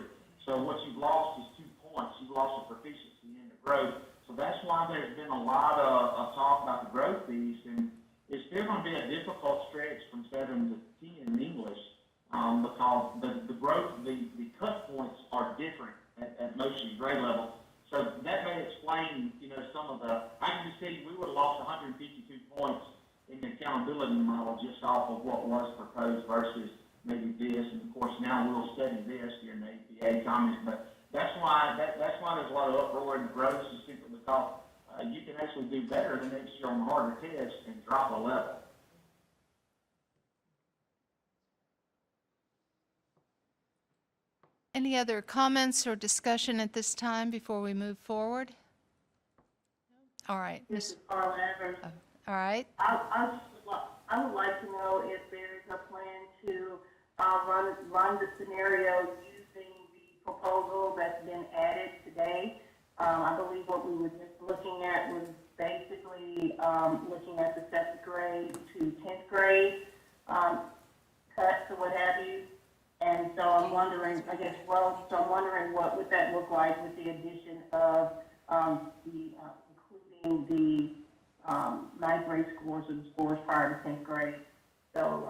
So what you've lost is 2 points. You've lost the proficiency in the growth. So that's why there's been a lot of talk about the growth piece, and it's still going to be a difficult stretch from 7 to 10 in English because the growth, the cut points are different at most of the grade level. So that may explain, some of the, I can just tell you we would have lost 152 points in the accountability model just off of what was proposed versus maybe this. And of course, now we'll study this during the APA comments, but that's why there's a lot of uproar and growth, is simply because you can actually do better the next year on harder tests and drop a level. Any other comments or discussion at this time before we move forward? All right. This is Carla Evans. All right. I would like to know if there is a plan to run the scenario using the proposal that's been added today. I believe what we were just looking at was basically looking at the 7th grade to 10th grade cuts or what have you. And so I'm wondering, I'm wondering what would that look like with the addition of including the 9th grade scores or the scores prior to 10th grade. So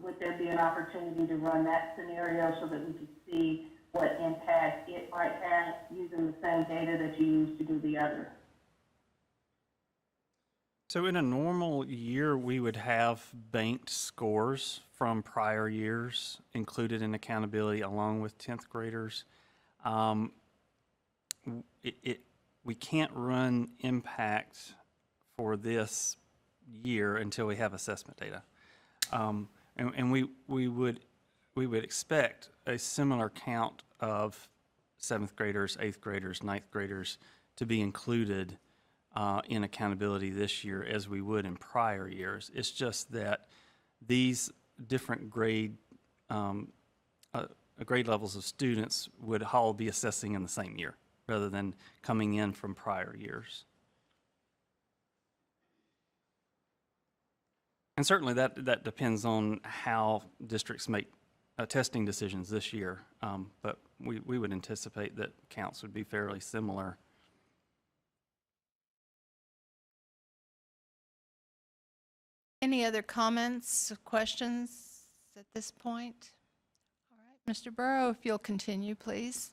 would there be an opportunity to run that scenario so that we could see what impact it might have using the same data that you use to do the other? So in a normal year, we would have banked scores from prior years included in accountability along with 10th graders. We can't run impact for this year until we have assessment data. And we would expect a similar count of 7th graders, 8th graders, 9th graders to be included in accountability this year as we would in prior years. It's just that these different grade levels of students would all be assessing in the same year rather than coming in from prior years. And certainly that depends on how districts make testing decisions this year, but we would anticipate that counts would be fairly similar. Any other comments or questions at this point? All right, Mr. Burrow, if you'll continue, please.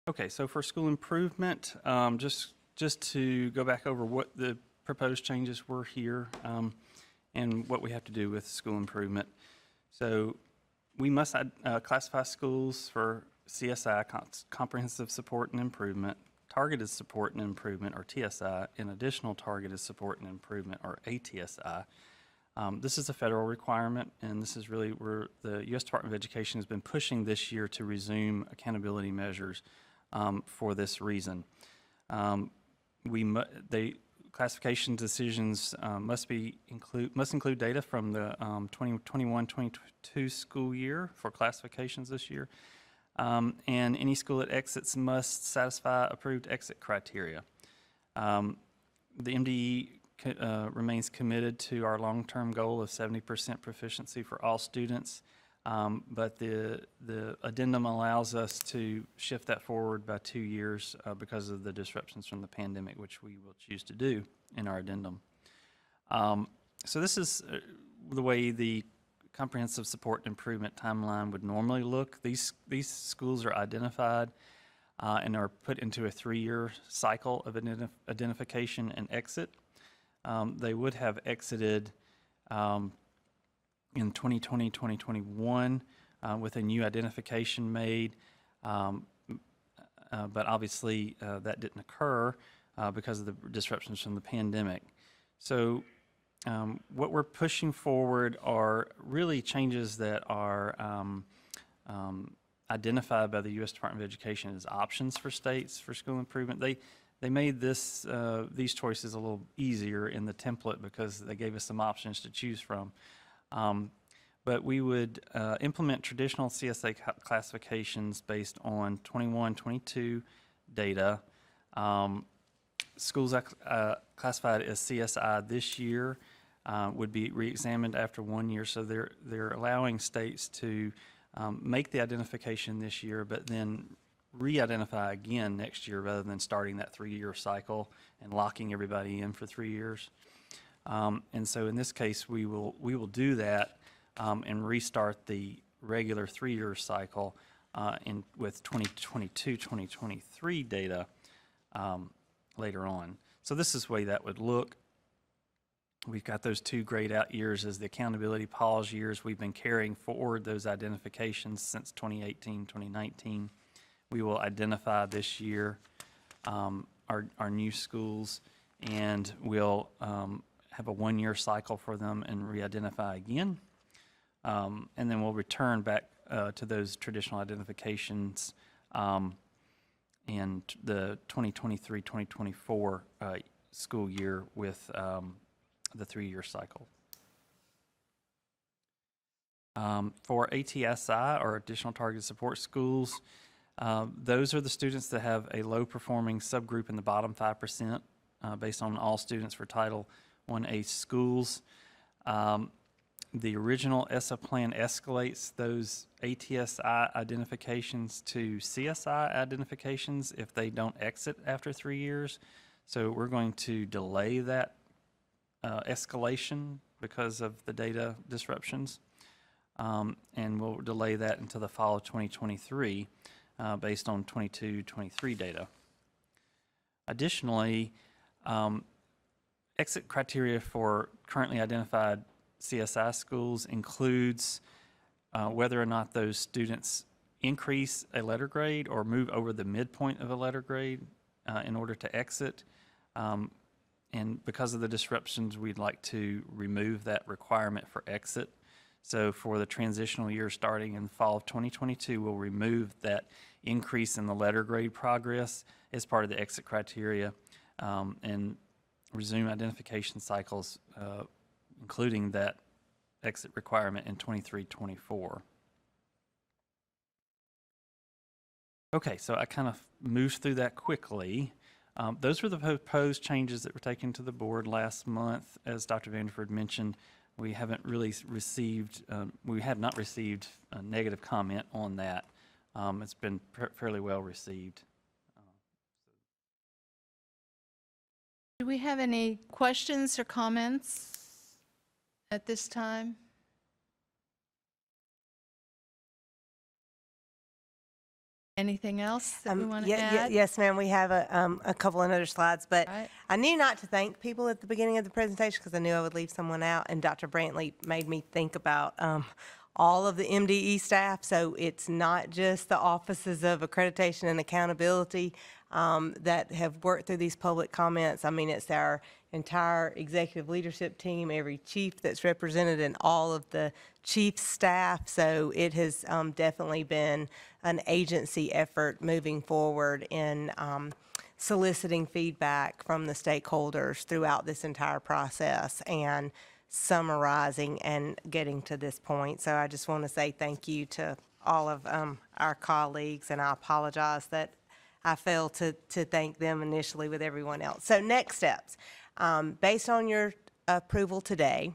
Okay, so for school improvement, just to go back over what the proposed changes were here and what we have to do with school improvement. So we must classify schools for CSI, Comprehensive Support and Improvement, Targeted Support and Improvement, or TSI, and Additional Targeted Support and Improvement, or ATSI. This is a federal requirement, and this is really where the U.S. Department of Education has been pushing this year to resume accountability measures for this reason. Classification decisions must include data from the 2021-22 school year for classifications this year, and any school that exits must satisfy approved exit criteria. The MDE remains committed to our long-term goal of 70% proficiency for all students, but the addendum allows us to shift that forward by 2 years because of the disruptions from the pandemic, which we will choose to do in our addendum. So this is the way the comprehensive support and improvement timeline would normally look. These schools are identified and are put into a 3-year cycle of identification and exit. They would have exited in 2020, 2021 with a new identification made, but obviously that didn't occur because of the disruptions from the pandemic. So what we're pushing forward are really changes that are identified by the U.S. Department of Education as options for states for school improvement. They made these choices a little easier in the template because they gave us some options to choose from. But we would implement traditional CSA classifications based on 21-22 data. Schools classified as CSI this year would be re-examined after 1 year, so they're allowing states to make the identification this year, but then re-identify again next year rather than starting that 3-year cycle and locking everybody in for 3 years. And so in this case, we will do that and restart the regular 3-year cycle with 2022, 2023 data later on. So this is the way that would look. We've got those 2 grayed out years as the accountability pause years. We've been carrying forward those identifications since 2018, 2019. We will identify this year our new schools, and we'll have a 1-year cycle for them and re-identify again. And then we'll return back to those traditional identifications in the 2023-2024 school year with the 3-year cycle. For ATSI, or Additional Targeted Support Schools, those are the students that have a low-performing subgroup in the bottom 5% based on all students for Title I-A schools. The original ESSA plan escalates those ATSI identifications to CSI identifications if they don't exit after 3 years. So we're going to delay that escalation because of the data disruptions, and we'll delay that until the fall of 2023 based on 22-23 data. Additionally, exit criteria for currently identified CSI schools includes whether or not those students increase a letter grade or move over the midpoint of a letter grade in order to exit. And because of the disruptions, we'd like to remove that requirement for exit. So for the transitional year starting in the fall of 2022, we'll remove that increase in the letter grade progress as part of the exit criteria and resume identification cycles, including that exit requirement in 23-24. Okay, so I kind of moved through that quickly. Those were the proposed changes that were taken to the board last month. As Dr. Vanderford mentioned, we haven't really received, we have not received a negative comment on that. It's been fairly well received. Do we have any questions or comments at this time? Anything else that we want to add? Yes, ma'am, we have a couple of other slides, but Right. I knew not to thank people at the beginning of the presentation because I knew I would leave someone out, and Dr. Brantley made me think about all of the MDE staff, so it's not just the offices of accreditation and accountability that have worked through these public comments. I mean, it's our entire executive leadership team, every chief that's represented, and all of the chief staff. So it has definitely been an agency effort moving forward in soliciting feedback from the stakeholders throughout this entire process and summarizing and getting to this point. So I just want to say thank you to all of our colleagues, and I apologize that I failed to thank them initially with everyone else. So next steps. Based on your approval today,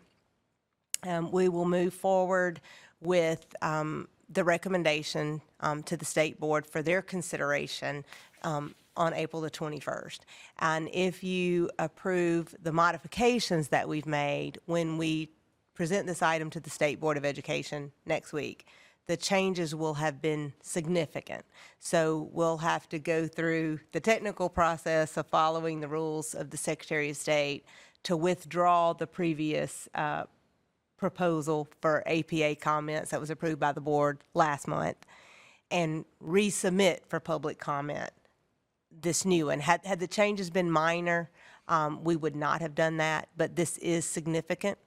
we will move forward with the recommendation to the state board for their consideration on April the 21st. And if you approve the modifications that we've made when we present this item to the State Board of Education next week, the changes will have been significant. So we'll have to go through the technical process of following the rules of the Secretary of State to withdraw the previous proposal for APA comments that was approved by the board last month and resubmit for public comment this new one. Had the changes been minor, we would not have done that, but this is significant.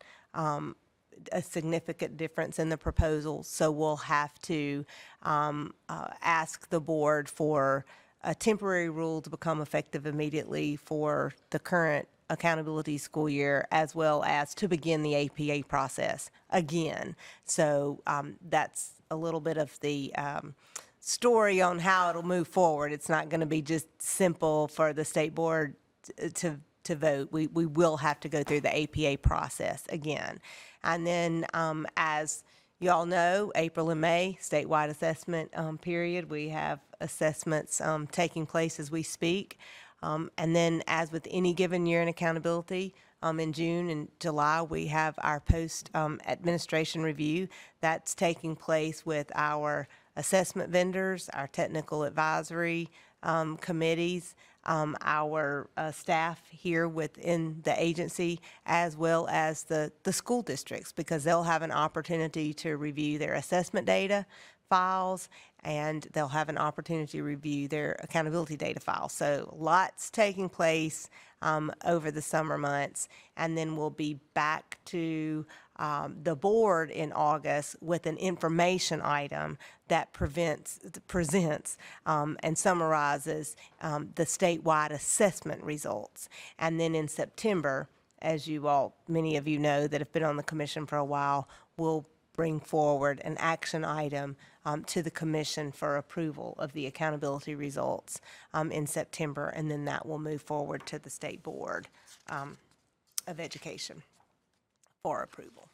A significant difference in the proposal, so we'll have to ask the board for a temporary rule to become effective immediately for the current accountability school year, as well as to begin the APA process again. So that's a little bit of the story on how it'll move forward. It's not going to be just simple for the state board to vote. We will have to go through the APA process again. And then, as you all know, April and May, statewide assessment period. We have assessments taking place as we speak. And then, as with any given year in accountability, in June and July, we have our post-administration review. That's taking place with our assessment vendors, our technical advisory committees, our staff here within the agency, as well as the school districts, because they'll have an opportunity to review their assessment data files, and they'll have an opportunity to review their accountability data files. So lots taking place over the summer months, and then we'll be back to the board in August with an information item that presents and summarizes the statewide assessment results. And then in September, as you all, many of you know that have been on the commission for a while, we'll bring forward an action item to the commission for approval of the accountability results in September, and then that will move forward to the State Board of Education for approval.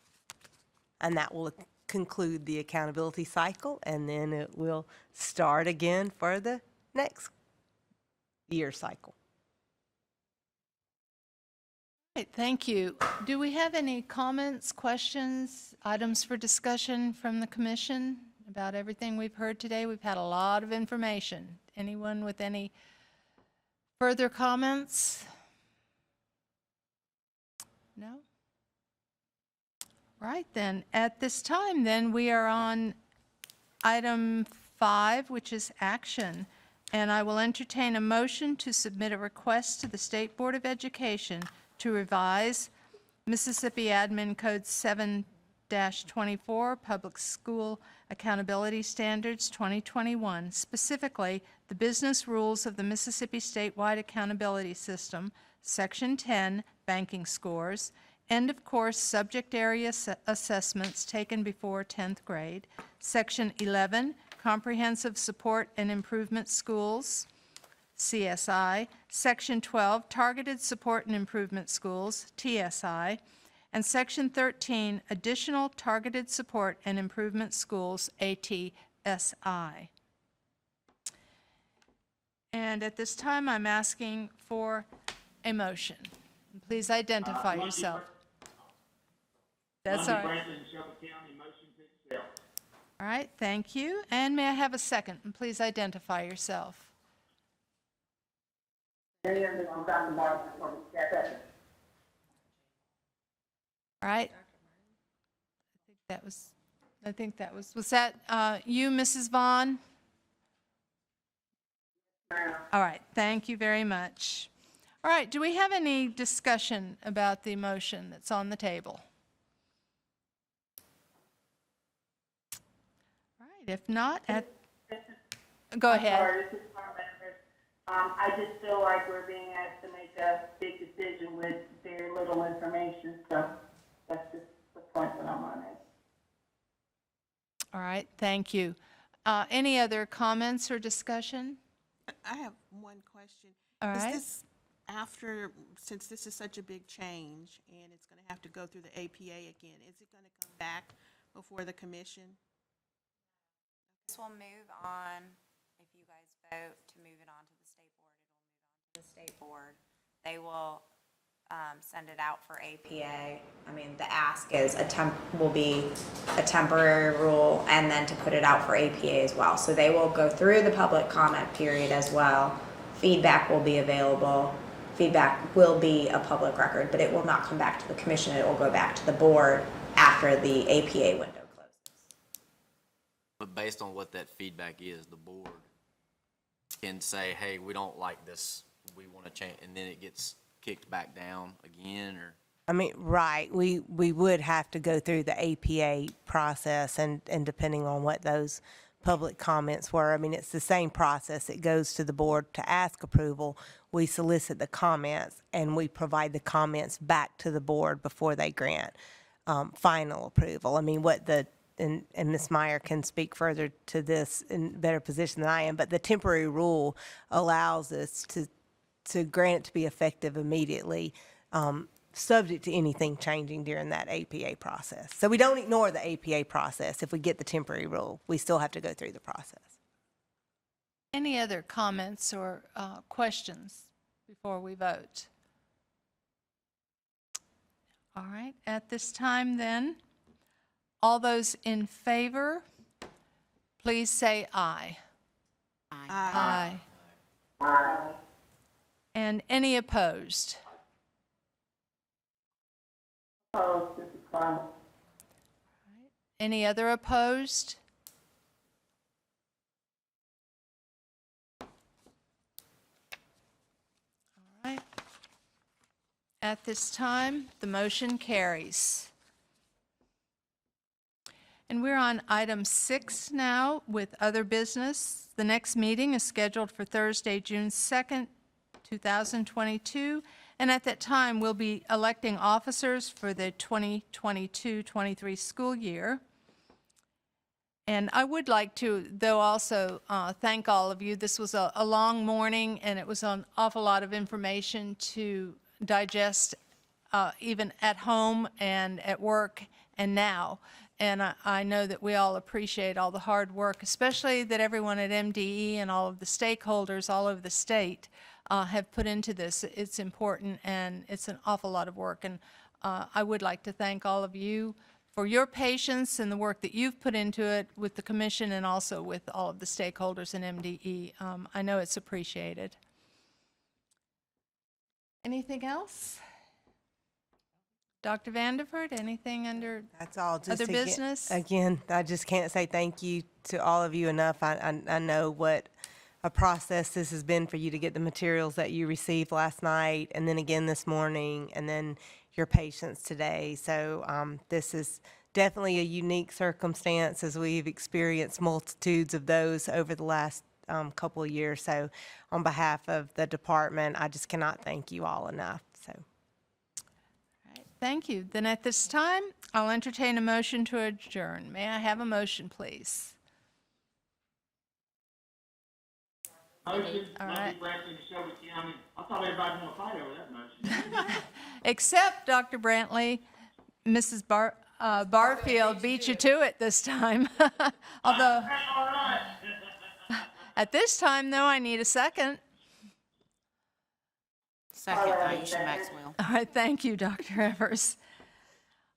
And that will conclude the accountability cycle, and then it will start again for the next year cycle. Right, thank you. Do we have any comments, questions, items for discussion from the commission about everything we've heard today? We've had a lot of information. Anyone with any further comments? No? Right then, at this time, then we are on item 5, which is action. And I will entertain a motion to submit a request to the State Board of Education to revise Mississippi Admin Code 7-24, Public School Accountability Standards 2021, specifically the business rules of the Mississippi Statewide Accountability System, Section 10, Banking Scores, end of course subject area assessments taken before 10th grade, Section 11, Comprehensive Support and Improvement Schools, CSI, Section 12, Targeted Support and Improvement Schools, TSI, and Section 13, Additional Targeted Support and Improvement Schools, ATSI. And at this time, I'm asking for a motion. Please identify yourself. That's all right. Franklin, Shelby County, motion to accept. All right, thank you. And may I have a second? And please identify yourself. All right. I think that was that you, Mrs. Vaughn? All right, thank you very much. All right, do we have any discussion about the motion that's on the table? All right, if not, go ahead. Sorry, this is Carmen. I just feel like we're being asked to make a big decision with very little information, so that's just the point that I'm on it. All right, thank you. Any other comments or discussion? I have one question. All right. Is this after, since this is such a big change and it's going to have to go through the APA again, is it going to come back before the commission? This will move on, if you guys vote to move it on to the state board, it'll move on to the state board. They will send it out for APA. I mean, the ask is will be a temporary rule and then to put it out for APA as well. So they will go through the public comment period as well. Feedback will be available. Feedback will be a public record, but it will not come back to the commission. It will go back to the board after the APA window closes. But based on what that feedback is, the board can say, hey, we don't like this, we want to change, and then it gets kicked back down again, or? I mean, right, we would have to go through the APA process, and depending on what those public comments were, I mean, it's the same process. It goes to the board to ask approval. We solicit the comments, and we provide the comments back to the board before they grant final approval. I mean, and Ms. Meyer can speak further to this in better position than I am, but the temporary rule allows us to grant it to be effective immediately, subject to anything changing during that APA process. So we don't ignore the APA process if we get the temporary rule. We still have to go through the process. Any other comments or questions before we vote? All right, at this time then, all those in favor please say aye. Aye. Aye. And any opposed? Opposed, this is Carmen. Any other opposed? All right. At this time, the motion carries. And we're on item 6 now with other business. The next meeting is scheduled for Thursday, June 2nd, 2022, and at that time, we'll be electing officers for the 2022-23 school year. And I would like to, though, also thank all of you. This was a long morning, and it was an awful lot of information to digest, even at home and at work and now. And I know that we all appreciate all the hard work, especially that everyone at MDE and all of the stakeholders all over the state have put into this. It's important, and it's an awful lot of work. And I would like to thank all of you for your patience and the work that you've put into it with the commission and also with all of the stakeholders in MDE. I know it's appreciated. Anything else? Dr. Vanderford, anything under That's all. Just other again- business? Again, I just can't say thank you to all of you enough. I know what a process this has been for you to get the materials that you received last night, and then again this morning, and then your patience today. So this is definitely a unique circumstance, as we've experienced multitudes of those over the last couple of years. So on behalf of the department, I just cannot thank you all enough. So. Thank you. Then at this time, I'll entertain a motion to adjourn. May I have a motion, please? Motion, All Lundy right. Brantley, Shelby County. I thought everybody wanted to fight over that motion. Except, Dr. Brantley, Mrs. Barfield beat you to it this time. Although, That's all right. at this time, though, I need a second. Second, Aisha Maxwell. All right, thank you, Dr. Evers.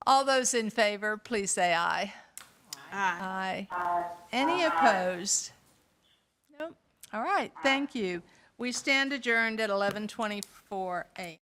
All those in favor, please say aye. Aye. Aye. Any opposed? Nope. All right, thank you. We stand adjourned at 11:24 a.m.